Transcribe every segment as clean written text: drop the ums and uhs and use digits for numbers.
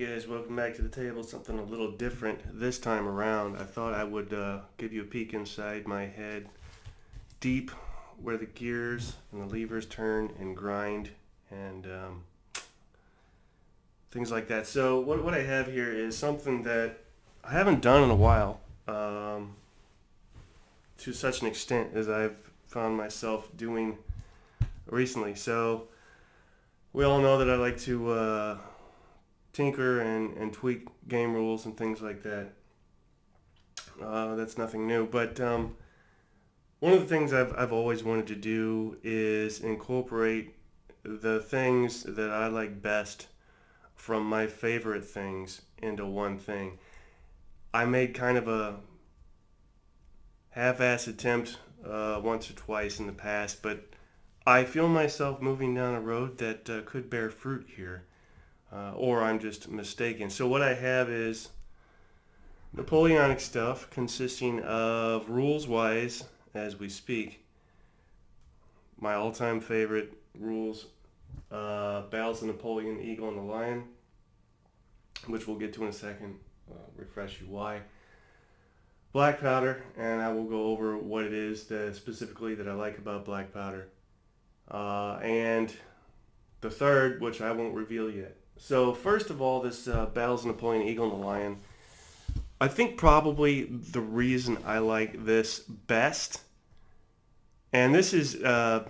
guys, welcome back to the table. Something a little different this time around. I thought I would give you a peek inside my head, deep where the gears and the levers turn and grind and things like that. So what I have here is something that I haven't done in a while, to such an extent as I've found myself doing recently. So we all know that I like to tinker and tweak game rules and things like that. That's nothing new. But one of the things I've always wanted to do is incorporate the things that I like best from my favorite things into one thing. I made kind of a half-ass attempt once or twice in the past, but I feel myself moving down a road that could bear fruit here, or I'm just mistaken. So what I have is Napoleonic stuff consisting of rules-wise, as we speak, my all-time favorite rules, Battles of Napoleon, Eagle, and the Lion, which we'll get to in a second, refresh you why. Black powder, and I will go over what it is that specifically that I like about black powder. And the third, which I won't reveal yet. So first of all, this Battles of Napoleon, Eagle, and the Lion. I think probably the reason I like this best, and this is a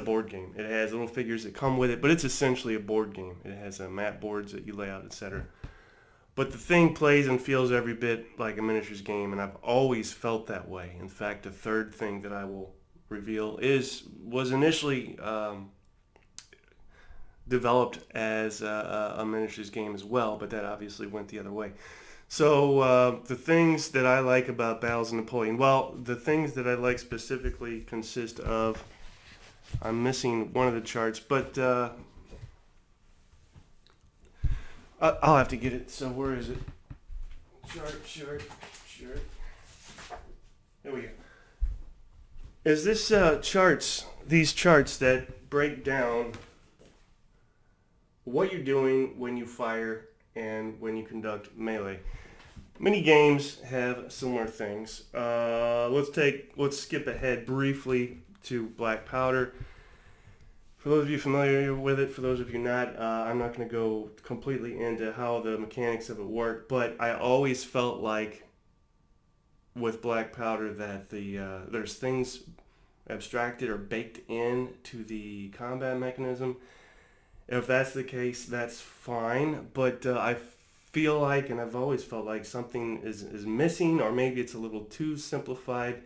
board game. It has little figures that come with it, but it's essentially a board game. It has map boards that you lay out, etc. But the thing plays and feels every bit like a miniatures game, and I've always felt that way. In fact, the third thing that I will reveal was initially developed as a miniatures game as well, but that obviously went the other way. So the things that I like about Battles of Napoleon, well, the things that I like specifically consist of, I'm missing one of the charts, but I'll have to get it. So where is it? Chart. There we go. Is this these charts that break down what you're doing when you fire and when you conduct melee. Many games have similar things. Let's skip ahead briefly to black powder. For those of you familiar with it, for those of you not, I'm not going to go completely into how the mechanics of it work, but I always felt like with black powder that there's things abstracted or baked into the combat mechanism. If that's the case, that's fine, but I feel like, and I've always felt like something is missing, or maybe it's a little too simplified.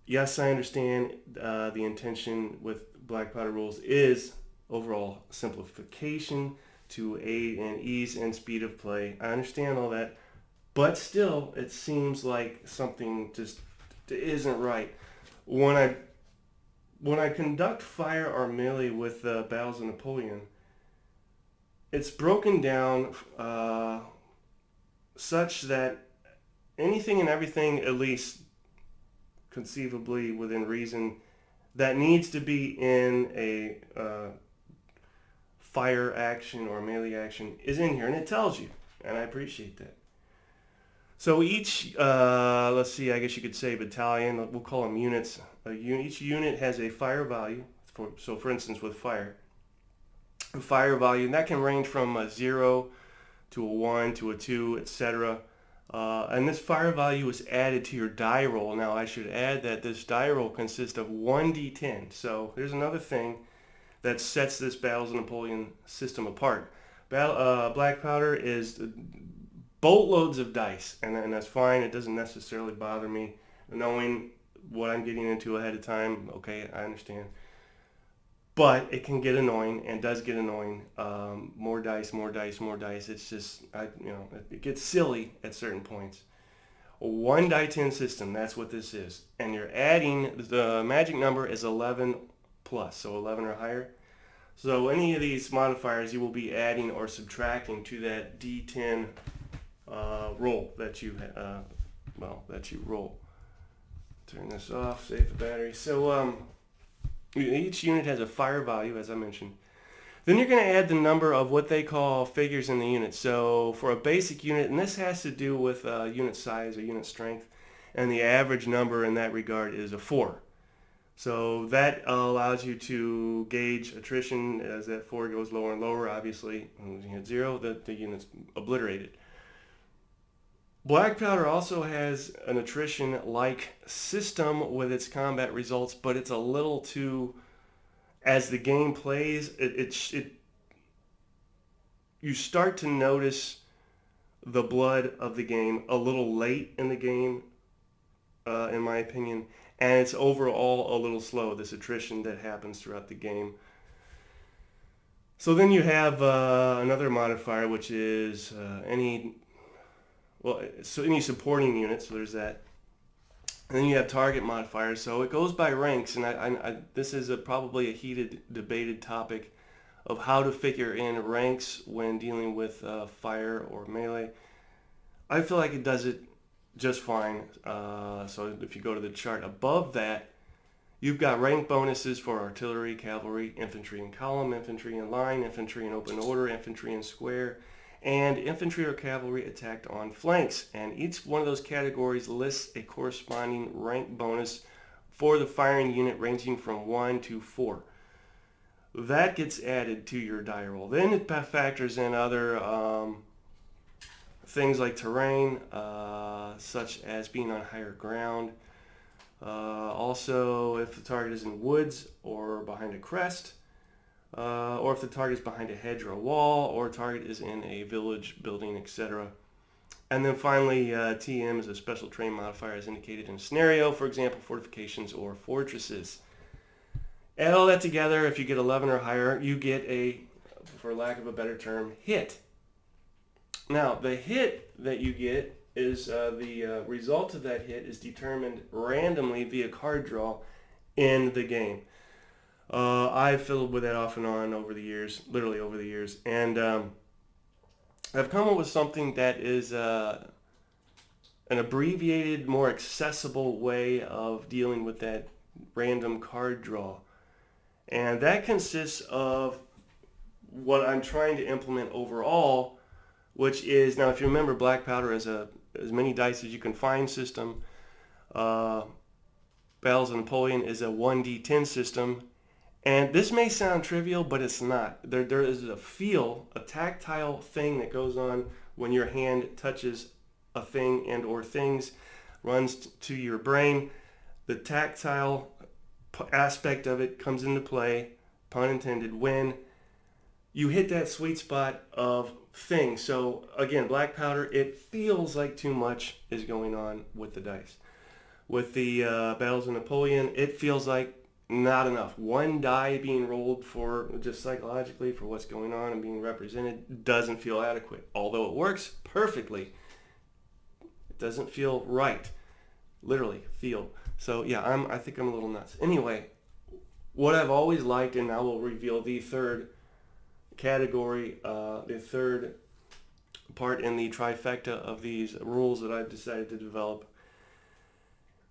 Yes, I understand the intention with black powder rules is overall simplification to aid and ease and speed of play. I understand all that, but still, it seems like something just isn't right. When I conduct fire or melee with Battles of Napoleon, it's broken down such that anything and everything, at least conceivably within reason, that needs to be in a fire action or melee action is in here, and it tells you, and I appreciate that. So each, let's see, I guess you could say battalion, we'll call them units. Each unit has a fire value. So for instance, with fire, a fire value, and that can range from a 0 to a 1 to a 2, etc. And this fire value is added to your die roll. Now I should add that this die roll consists of 1d10. So there's another thing that sets this Battles of Napoleon system apart. Black powder is boatloads of dice, and that's fine. It doesn't necessarily bother me knowing what I'm getting into ahead of time. Okay, I understand. But it can get annoying, and does get annoying. More dice. It's just, it gets silly at certain points. A 1 die 10 system, that's what this is. And you're adding, the magic number is 11 plus, so 11 or higher. So any of these modifiers you will be adding or subtracting to that D10 roll that you roll. Turn this off, save the battery. So each unit has a fire value, as I mentioned. Then you're going to add the number of what they call figures in the unit. So for a basic unit, and this has to do with unit size or unit strength, and the average number in that regard is a 4. So that allows you to gauge attrition as that 4 goes lower and lower. Obviously, when you hit 0, the unit's obliterated. Black Powder also has an attrition-like system with its combat results, but it's a little too, as the game plays, you start to notice the blood of the game a little late in the game, in my opinion, and it's overall a little slow, this attrition that happens throughout the game. So then you have another modifier, which is any supporting unit, so there's that. And then you have target modifiers, so it goes by ranks, and this is probably a heated, debated topic of how to figure in ranks when dealing with fire or melee. I feel like it does it just fine. So if you go to the chart above that, you've got rank bonuses for artillery, cavalry, infantry in column, infantry in line, infantry in open order, infantry in square, and infantry or cavalry attacked on flanks. And each one of those categories lists a corresponding rank bonus for the firing unit ranging from 1 to 4. That gets added to your die roll. Then it factors in other things like terrain, such as being on higher ground. Also, if the target is in woods or behind a crest, or if the target is behind a hedge or a wall, or a target is in a village, building, etc. And then finally, TM is a special terrain modifier as indicated in a scenario, for example, fortifications or fortresses. Add all that together, if you get 11 or higher, you get a, for lack of a better term, hit. Now, the hit that you get is the result of that hit is determined randomly via card draw in the game. I've fiddled with that off and on over the years, literally over the years, and I've come up with something that is an abbreviated, more accessible way of dealing with that random card draw. And that consists of what I'm trying to implement overall, which is, now if you remember, Black Powder is as many dice as you can find system. Battles of Napoleon is a 1d10 system. And this may sound trivial, but it's not. There is a feel, a tactile thing that goes on when your hand touches a thing and or things, runs to your brain. The tactile aspect of it comes into play, pun intended, when you hit that sweet spot of things. So again, Black Powder, it feels like too much is going on with the dice. With the Battles of Napoleon, it feels like not enough. One die being rolled for, just psychologically, for what's going on and being represented doesn't feel adequate. Although it works perfectly, it doesn't feel right. Literally, feel. So yeah, I think I'm a little nuts. Anyway, what I've always liked, and I will reveal the third category, the third part in the trifecta of these rules that I've decided to develop,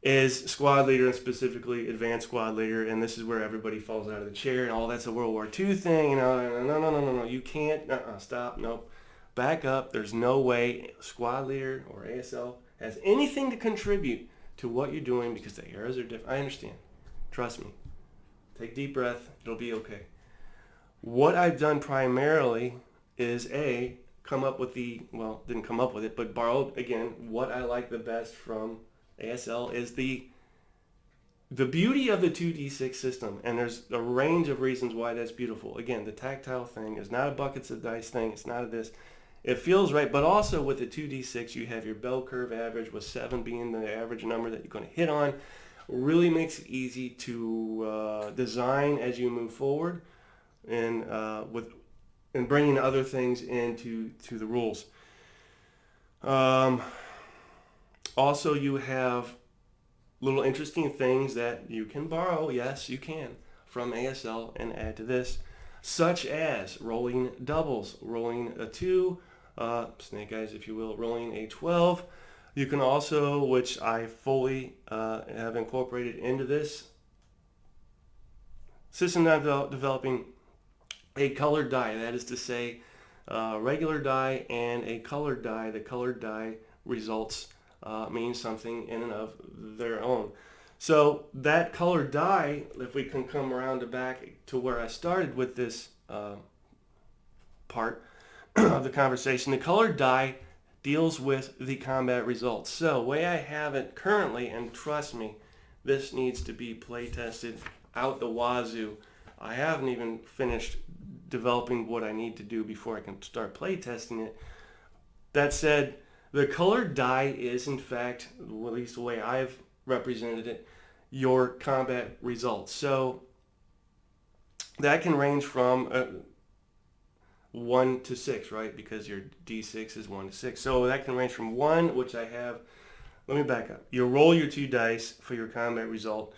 is squad leader, and specifically advanced squad leader. And this is where everybody falls out of the chair and all that's a World War II thing. No, you can't, stop, nope, back up. There's no way squad leader or ASL has anything to contribute to what you're doing, because the eras are different. I understand, trust me, take a deep breath, it'll be okay. What I've done primarily is come up with didn't come up with it, but borrowed, again, what I like the best from ASL is the beauty of the 2d6 system, and there's a range of reasons why that's beautiful. Again, the tactile thing is not a buckets of dice thing, it's not a this. It feels right, but also with the 2d6, you have your bell curve average, with 7 being the average number that you're going to hit on. Really makes it easy to design as you move forward, and bringing other things into the rules. Also, you have little interesting things that you can borrow, yes, you can, from ASL and add to this, such as rolling doubles, rolling a 2, snake eyes if you will, rolling a 12. You can also, which I fully have incorporated into this system that I'm developing, a colored die. That is to say, regular die and a colored die. The colored die results mean something in and of their own. So that colored die, if we can come around to back to where I started with this part of the conversation, the colored die deals with the combat results. So the way I have it currently, and trust me, this needs to be play tested out the wazoo. I haven't even finished developing what I need to do before I can start play testing it. That said, the colored die is, in fact, at least the way I've represented it, your combat results. So that can range from 1 to 6, right? Because your D6 is 1 to 6. So that can range from 1, which I have. Let me back up. You roll your 2 dice for your combat result.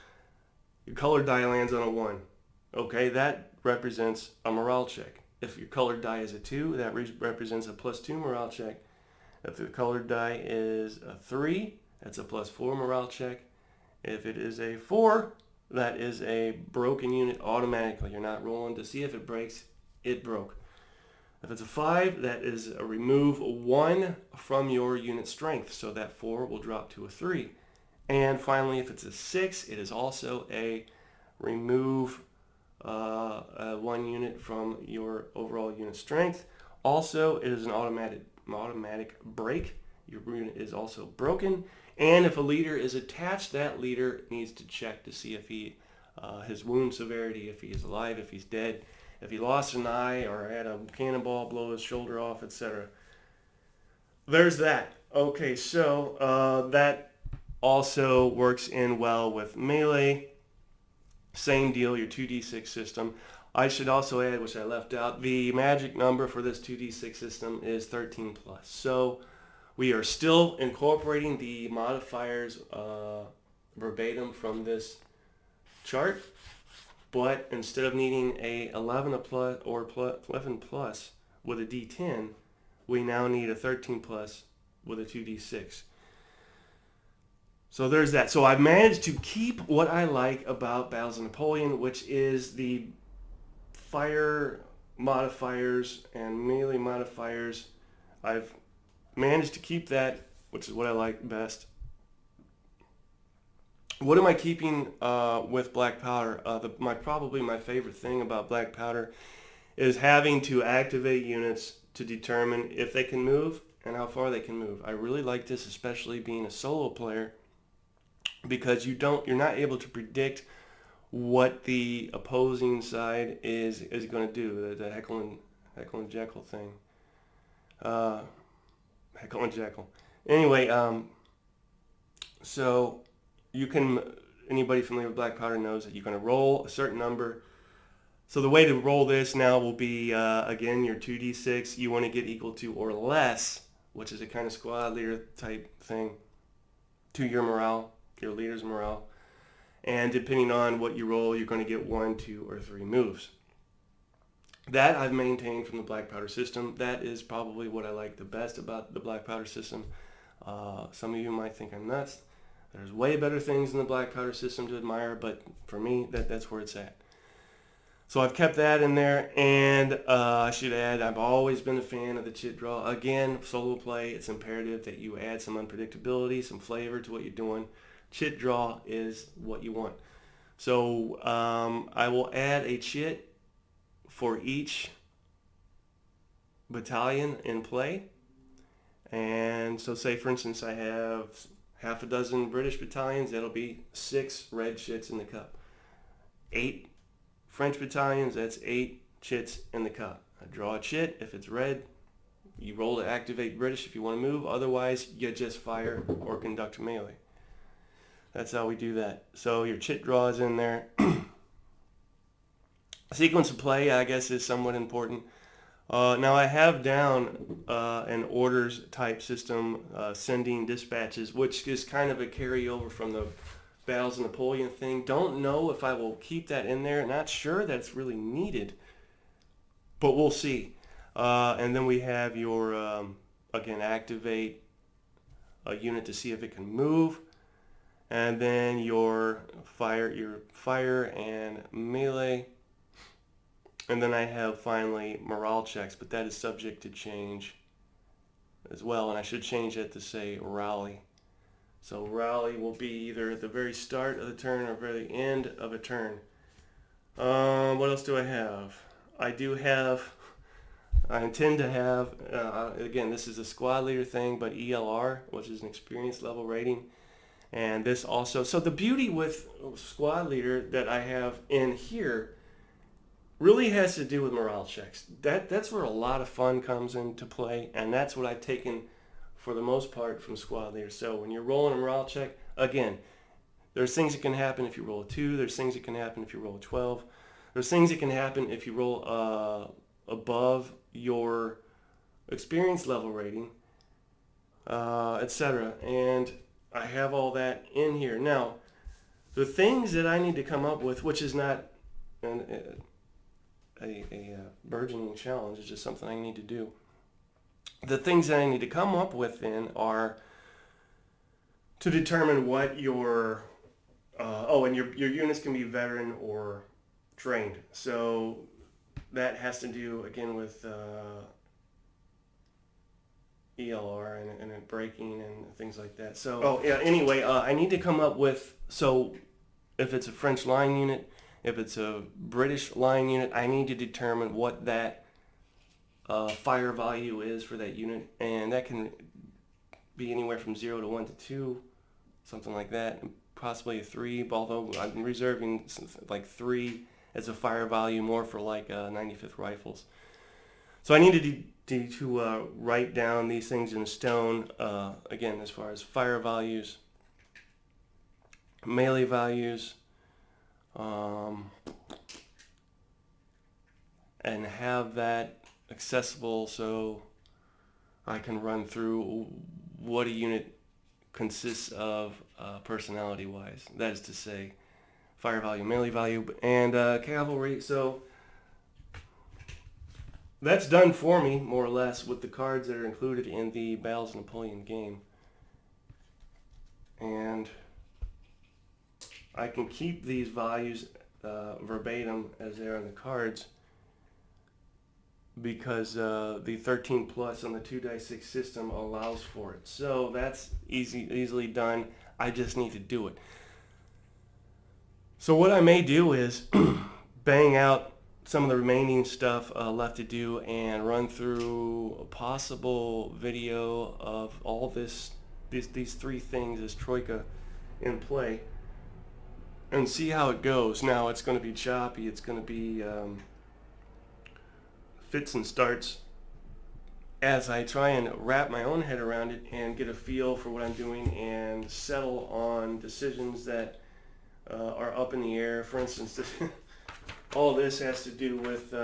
Your colored die lands on a 1. Okay, that represents a morale check. If your colored die is a 2, that represents a +2 morale check. If the colored die is a 3, that's a +4 morale check. If it is a 4, that is a broken unit automatically. You're not rolling to see if it breaks. It broke. If it's a 5, that is a remove 1 from your unit strength. So that 4 will drop to a 3. And finally, if it's a 6, it is also a remove 1 unit from your overall unit strength. Also, it is an automatic break. Your unit is also broken. And if a leader is attached, that leader needs to check to see if his wound severity, if he is alive, if he's dead, if he lost an eye or had a cannonball blow his shoulder off, etc. There's that. Okay, so that also works in well with melee. Same deal, your 2d6 system. I should also add, which I left out, the magic number for this 2d6 system is 13+. So we are still incorporating the modifiers verbatim from this chart, but instead of needing a 11 plus or 11 plus with a d10, we now need a 13 plus with a 2d6. So there's that. So I've managed to keep what I like about Battles of Napoleon, which is the fire modifiers and melee modifiers. I've managed to keep that, which is what I like best. What am I keeping with Black Powder? Probably my favorite thing about Black Powder is having to activate units to determine if they can move and how far they can move. I really like this, especially being a solo player, because you're not able to predict what the opposing side is going to do. The Heckle and Jekyll thing. Heckle and Jekyll. Anyway, so you can, anybody familiar with Black Powder knows that you're going to roll a certain number. So the way to roll this now will be, again, your 2d6. You want to get equal to or less, which is a kind of squad leader type thing, to your morale, your leader's morale. And depending on what you roll, you're going to get 1, 2, or 3 moves. That I've maintained from the Black Powder system. That is probably what I like the best about the Black Powder system. Some of you might think I'm nuts. There's way better things in the Black Powder system to admire, but for me, that's where it's at. So I've kept that in there, and I should add, I've always been a fan of the chit draw. Again, solo play, it's imperative that you add some unpredictability, some flavor to what you're doing. Chit draw is what you want. So I will add a chit for each battalion in play. And so say, for instance, I have half a dozen British battalions. That'll be 6 red chits in the cup. 8 French battalions, that's 8 chits in the cup. I draw a chit. If it's red, you roll to activate British if you want to move. Otherwise, you just fire or conduct melee. That's how we do that. So your chit draw is in there. Sequence of play, I guess, is somewhat important. Now I have down an orders type system, sending dispatches, which is kind of a carryover from the Battles of Napoleon thing. Don't know if I will keep that in there. Not sure that's really needed, but we'll see. And then we have your, again, activate a unit to see if it can move. And then your fire and melee. And then I have finally morale checks, but that is subject to change as well. And I should change that to say rally. So rally will be either at the very start of the turn or very end of a turn. What else do I have? I intend to have, again, this is a squad leader thing, but ELR, which is an experience level rating. And this also, so the beauty with squad leader that I have in here really has to do with morale checks. That's where a lot of fun comes into play, and that's what I've taken for the most part from squad leader. So when you're rolling a morale check, again, there's things that can happen if you roll a 2. There's things that can happen if you roll a 12. There's things that can happen if you roll above your experience level rating, etc. And I have all that in here. Now, the things that I need to come up with, which is not a burgeoning challenge, it's just something I need to do. The things that I need to come up with then are to determine what your, and your units can be veteran or trained. So that has to do, again, with ELR and braking and things like that. So, anyway, I need to come up with, so if it's a French line unit, if it's a British line unit, I need to determine what that fire value is for that unit. And that can be anywhere from 0 to 1 to 2, something like that, and possibly a 3, although I'm reserving like 3 as a fire value more for like 95th rifles. So I need to write down these things in stone, again, as far as fire values, melee values, and have that accessible so I can run through what a unit consists of personality-wise. That is to say, fire value, melee value, and cavalry. So that's done for me, more or less, with the cards that are included in the Battles of Napoleon game. And I can keep these values verbatim as they are on the cards because the 13 plus on the 2x6 system allows for it. So that's easily done. I just need to do it. So what I may do is bang out some of the remaining stuff left to do and run through a possible video of all these 3 things as Troika in play and see how it goes. Now it's going to be choppy. It's going to be fits and starts as I try and wrap my own head around it and get a feel for what I'm doing and settle on decisions that are up in the air. For instance, all this has to do with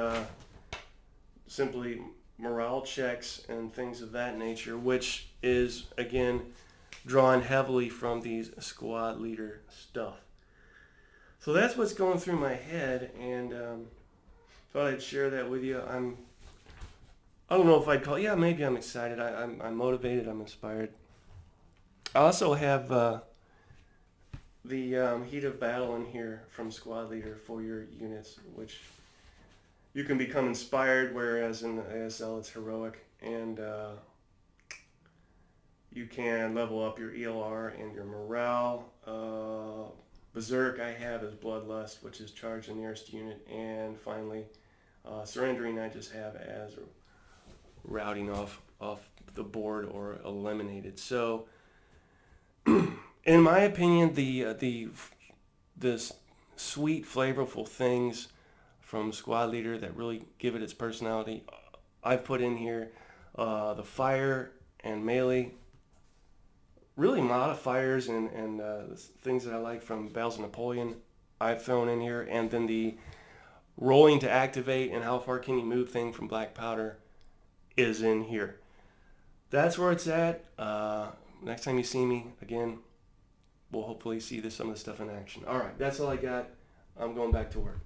simply morale checks and things of that nature, which is, again, drawn heavily from these squad leader stuff. So that's what's going through my head, and thought I'd share that with you. I don't know if I'd call, maybe I'm excited. I'm motivated. I'm inspired. I also have the Heat of Battle in here from Squad Leader for your units, which you can become inspired, whereas in the ASL it's heroic, and you can level up your ELR and your morale. Berserk I have as Bloodlust, which is charge the nearest unit, and finally Surrendering I just have as routing off the board or eliminated. So in my opinion, the sweet, flavorful things from Squad Leader that really give it its personality, I've put in here. The fire and melee, really modifiers and things that I like from Battles of Napoleon, I've thrown in here. And then the rolling to activate and how far can you move thing from Black Powder is in here. That's where it's at. Next time you see me, again, we'll hopefully see some of this stuff in action. All right, that's all I got. I'm going back to work.